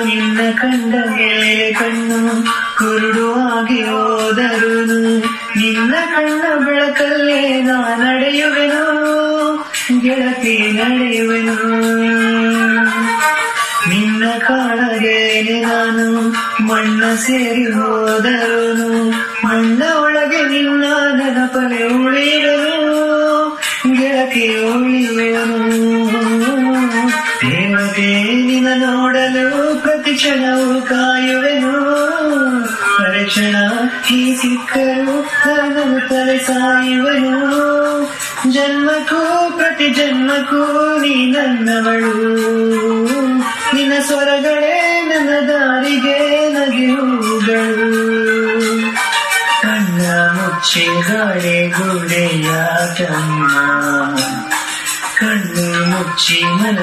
ನಿನ್ನ ಕಂಡ ಮೇಲೆ ಕಣ್ಣು ಕುರುಡು ಆಗಿ ಹೋದರು ನಿನ್ನ ಕಣ್ಣ ಬೆಳಕಲ್ಲೇ ನಾ ನಡೆಯುವೆನು ಗೆಳತಿ ನಡೆಯುವೆನು ನಿನ್ನ ಕಾಳಗೇನೆ ನಾನು ಮಣ್ಣ ಸೇರಿ ಹೋದರು ಮಣ್ಣ ಒಳಗೆ ನಿನ್ನ ನೆನಪಲೆ ಉಳಿಯುವೆನು ಗೆಳತಿ ಉಳಿಯುವೆನು ದೇವತೆ ನಿನ್ನ ನೋಡಲು ಪ್ರತಿ ಕ್ಷಣವು ಕಾಯುವೆನು ಪರೀಕ್ಷಣ ಈ ಸಿಕ್ಕರು ನಾನು ತಲೆ ಸಾಯುವೆನು ಜನ್ಮಕ್ಕೂ ಪ್ರತಿ ಜನ್ಮಕ್ಕೂ ನೀ ನನ್ನವಳು ನಿನ್ನ ಸ್ವರಗಳೇ ನನ್ನ ದಾರಿಗೆ ನಗೆಯುಗಳು ಕಣ್ಣ ಮುಚ್ಚಿ ಗಾಳಿ ಗುಡೆಯ ಕಣ್ಣ ಕಣ್ಣು ಮುಚ್ಚಿ ಮನ